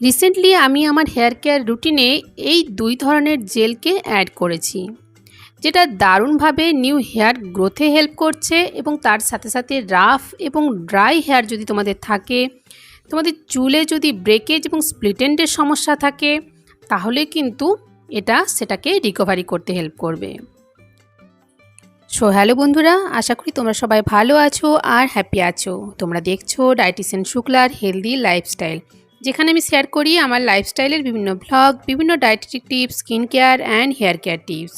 Recently আমি আমার hair care রুটিনে এই দুই ধরনের জেলকে অ্যাড করেছি, যেটা দারুণভাবে নিউ হেয়ার গ্রোথে হেল্প করছে এবং তার সাথে সাথে রাফ এবং ড্রাই হেয়ার যদি তোমাদের থাকে, তোমাদের চুলে যদি ব্রেকেজ এবং স্প্লিট এন্ডের সমস্যা থাকে, তাহলে কিন্তু এটা সেটাকে রিকভারি করতে হেল্প করবে। সো হ্যালো বন্ধুরা, আশা করি তোমরা সবাই ভালো আছো আর হ্যাপি আছো। তোমরা দেখছো ডায়েটিশিয়ান শুক্লার হেলদি লাইফস্টাইল, যেখানে আমি শেয়ার করি আমার লাইফস্টাইলের বিভিন্ন ব্লগ, বিভিন্ন dietetic tips, skin care and hair care tips.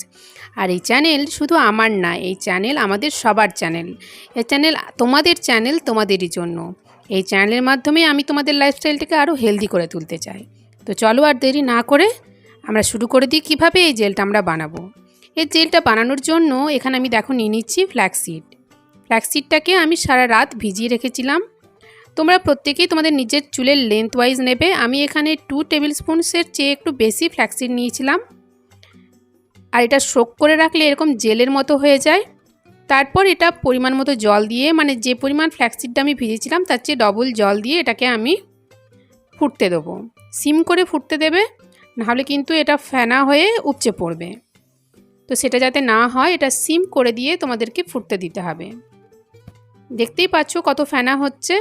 আর এই চ্যানেল শুধু আমার না, এই চ্যানেল আমাদের সবার চ্যানেল। এই চ্যানেল তোমাদের চ্যানেল, তোমাদেরই জন্য। এই চ্যানেলের মাধ্যমে আমি তোমাদের লাইফস্টাইলটাকে আরও হেলদি করে তুলতে চাই। তো চলো আর দেরি না করে আমরা শুরু করে দিই কীভাবে এই জেলটা আমরা বানাবো। এই জেলটা বানানোর জন্য এখানে আমি দেখো নিয়ে নিচ্ছি ফ্ল্যাক্সিড। ফ্ল্যাক্সিডটাকে আমি সারা রাত ভিজিয়ে রেখেছিলাম। তোমরা প্রত্যেকেই তোমাদের নিজের চুলের লেন্থ ওয়াইজ নেবে। আমি এখানে 2 টেবিল স্পুনসের চেয়ে একটু বেশি ফ্ল্যাক্সিড নিয়েছিলাম। আর এটা সোক করে রাখলে এরকম জেলের মতো হয়ে যায়। তারপর এটা পরিমাণ মতো জল দিয়ে, মানে যে পরিমাণ ফ্ল্যাক্সিডটা আমি ভিজিয়েছিলাম তার চেয়ে ডবল জল দিয়ে এটাকে আমি ফুটতে দেবো। সিম করে ফুটতে দেবে, নাহলে কিন্তু এটা ফেনা হয়ে উপচে পড়বে। তো সেটা যাতে না হয়, এটা সিম করে দিয়ে তোমাদেরকে ফুটতে দিতে হবে। দেখতেই পাচ্ছ কত ফেনা হচ্ছে।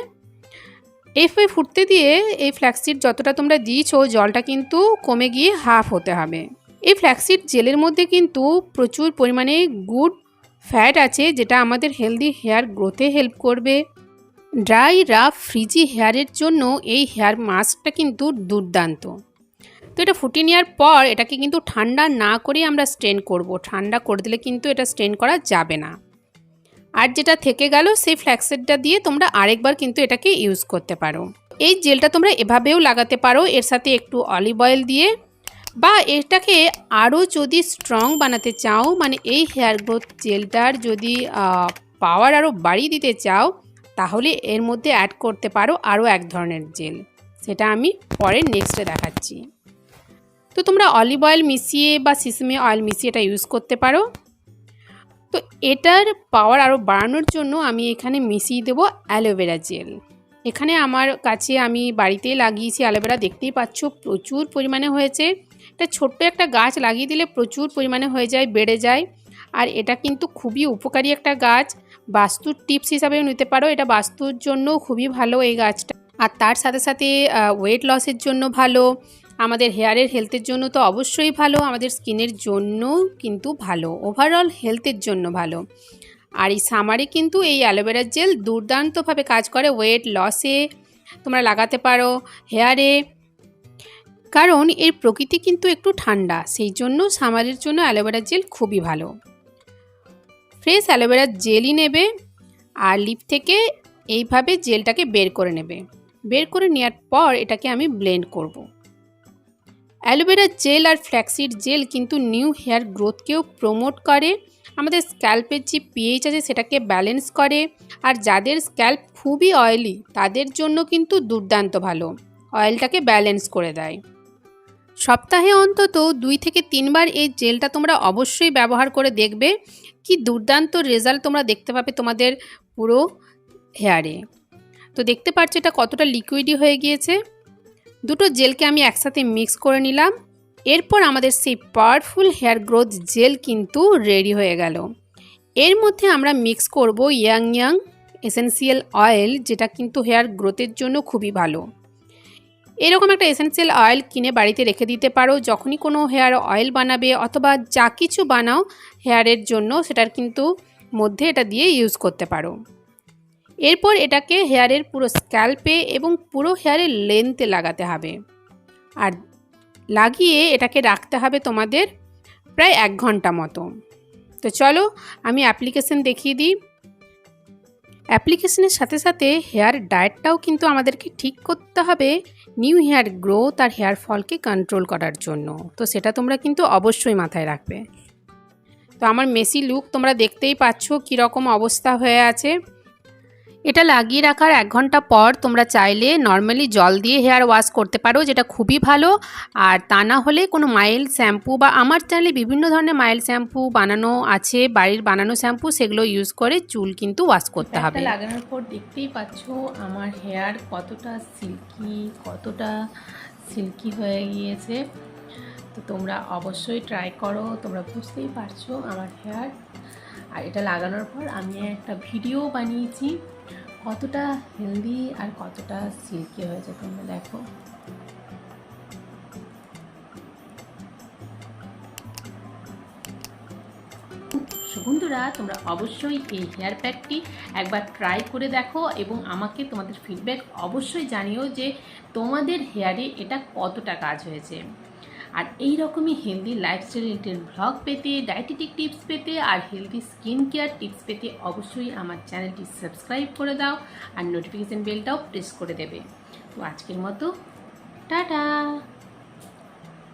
এইভাবে ফুটতে দিয়ে এই ফ্ল্যাক্সিড যতটা তোমরা দিয়েছো, জলটা কিন্তু কমে গিয়ে হাফ হতে হবে। এই ফ্ল্যাক্সিড জেলের মধ্যে কিন্তু প্রচুর পরিমাণে গুড ফ্যাট আছে, যেটা আমাদের হেলদি হেয়ার গ্রোথে হেল্প করবে। ড্রাই রাফ ফ্রিজি হেয়ারের জন্য এই হেয়ার মাস্কটা কিন্তু দুর্দান্ত। তো এটা ফুটিয়ে নেওয়ার পর এটাকে কিন্তু ঠান্ডা না করে আমরা স্ট্রেন করব। ঠান্ডা করে দিলে কিন্তু এটা স্ট্রেন করা যাবে না। আর যেটা থেকে গেল সেই ফ্ল্যাক্সিডটা দিয়ে তোমরা আরেকবার কিন্তু এটাকে ইউজ করতে পারো। এই জেলটা তোমরা এভাবেও লাগাতে পারো, এর সাথে একটু অলিভ অয়েল দিয়ে। বা এটাকে আরও যদি স্ট্রং বানাতে চাও, মানে এই হেয়ার গ্রোথ জেলটার যদি পাওয়ার আরও বাড়িয়ে দিতে চাও, তাহলে এর মধ্যে অ্যাড করতে পারো আরও এক ধরনের জেল। সেটা আমি পরে নেক্সটে দেখাচ্ছি। তো তোমরা অলিভ অয়েল মিশিয়ে বা সিসেমে অয়েল মিশিয়ে এটা ইউজ করতে পারো। তো এটার পাওয়ার আরও বাড়ানোর জন্য আমি এখানে মিশিয়ে দেবো অ্যালোভেরা জেল। এখানে আমার কাছে আমি বাড়িতেই লাগিয়েছি অ্যালোভেরা, দেখতেই পাচ্ছ প্রচুর পরিমাণে হয়েছে। এটা ছোট্ট একটা গাছ লাগিয়ে দিলে প্রচুর পরিমাণে হয়ে যায়, বেড়ে যায়। আর এটা কিন্তু খুবই উপকারী একটা গাছ, বাস্তুর টিপস হিসাবেও নিতে পারো। এটা বাস্তুর জন্য খুবই ভালো এই গাছটা। আর তার সাথে সাথে ওয়েট লসের জন্য ভালো, আমাদের হেয়ারের হেলথের জন্য তো অবশ্যই ভালো, আমাদের স্কিনের জন্যও কিন্তু ভালো, ওভারঅল হেলথের জন্য ভালো। আর এই সামারে কিন্তু এই অ্যালোভেরা জেল দুর্দান্তভাবে কাজ করে ওয়েট লসে। তোমরা লাগাতে পারো হেয়ারে, কারণ এর প্রকৃতি কিন্তু একটু ঠান্ডা, সেই জন্য সামারের জন্য অ্যালোভেরা জেল খুবই ভালো। ফ্রেশ অ্যালোভেরা জেলই নেবে আর লিপ থেকে এইভাবে জেলটাকে বের করে নেবে। বের করে নেওয়ার পর এটাকে আমি ব্লেন্ড করব। অ্যালোভেরা জেল আর ফ্ল্যাক্সিড জেল কিন্তু নিউ হেয়ার গ্রোথকেও প্রমোট করে, আমাদের স্ক্যাল্পের যে পিএইচ আছে সেটাকে ব্যালেন্স করে। আর যাদের স্ক্যাল্প খুবই অয়েলি তাদের জন্য কিন্তু দুর্দান্ত ভালো, অয়েলটাকে ব্যালেন্স করে দেয়। সপ্তাহে অন্তত 2 থেকে 3 বার এই জেলটা তোমরা অবশ্যই ব্যবহার করে দেখবে, কি দুর্দান্ত রেজাল্ট তোমরা দেখতে পাবে তোমাদের পুরো হেয়ারে। তো দেখতে পাচ্ছ এটা কতটা লিকুইডি হয়ে গিয়েছে। দুটো জেলকে আমি একসাথে মিক্স করে নিলাম। এরপর আমাদের সেই পাওয়ারফুল হেয়ার গ্রোথ জেল কিন্তু রেডি হয়ে গেল। এর মধ্যে আমরা মিক্স করব ইয়াং এসেন্সিয়াল অয়েল, যেটা কিন্তু হেয়ার গ্রোথের জন্য খুবই ভালো। এরকম একটা এসেন্সিয়াল অয়েল কিনে বাড়িতে রেখে দিতে পারো। যখনই কোনো হেয়ার অয়েল বানাবে অথবা যা কিছু বানাও হেয়ারের জন্য, সেটার কিন্তু মধ্যে এটা দিয়ে ইউজ করতে পারো। এরপর এটাকে হেয়ারের পুরো স্ক্যাল্পে এবং পুরো হেয়ারের লেন্থে লাগাতে হবে। আর লাগিয়ে এটাকে রাখতে হবে তোমাদের প্রায় 1 ঘন্টা মতো। তো চলো আমি অ্যাপ্লিকেশন দেখিয়ে দিই। অ্যাপ্লিকেশনের সাথে সাথে হেয়ার ডায়েটটাও কিন্তু আমাদেরকে ঠিক করতে হবে নিউ হেয়ার গ্রোথ আর হেয়ার ফলকে কন্ট্রোল করার জন্য। তো সেটা তোমরা কিন্তু অবশ্যই মাথায় রাখবে। তো আমার মেসি লুক তোমরা দেখতেই পাচ্ছ কীরকম অবস্থা হয়ে আছে। এটা লাগিয়ে রাখার 1 ঘন্টা পর তোমরা চাইলে নর্মালি জল দিয়ে হেয়ার ওয়াশ করতে পারো, যেটা খুবই ভালো। আর তা না হলে কোনো মাইল্ড শ্যাম্পু, বা আমার চ্যানেলে বিভিন্ন ধরনের মাইল্ড শ্যাম্পু বানানো আছে, বাড়ির বানানো শ্যাম্পু, সেগুলো ইউজ করে চুল কিন্তু ওয়াশ করতে হবে। লাগানোর পর দেখতেই পাচ্ছ আমার হেয়ার কতটা সিল্কি, কতটা সিল্কি হয়ে গিয়েছে। তো তোমরা অবশ্যই ট্রাই করো, তোমরা বুঝতেই পারছো আমার হেয়ার। আর এটা লাগানোর পর আমি একটা ভিডিও বানিয়েছি কতটা হেলদি আর কতটা সিল্কি হয়েছে, তোমরা দেখো। বন্ধুরা, তোমরা অবশ্যই এই হেয়ার প্যাকটি একবার ট্রাই করে দেখো এবং আমাকে তোমাদের ফিডব্যাক অবশ্যই জানিও যে তোমাদের হেয়ারে এটা কতটা কাজ হয়েছে। আর এই রকমই হেলদি লাইফস্টাইল রিলেটেড ব্লগ পেতে, ডায়েটেটিক টিপস পেতে আর হেলদি স্কিন কেয়ার টিপস পেতে অবশ্যই আমার চ্যানেলটি সাবস্ক্রাইব করে দাও আর নোটিফিকেশান বেলটাও প্রেস করে দেবে। তো আজকের মতো টাটা।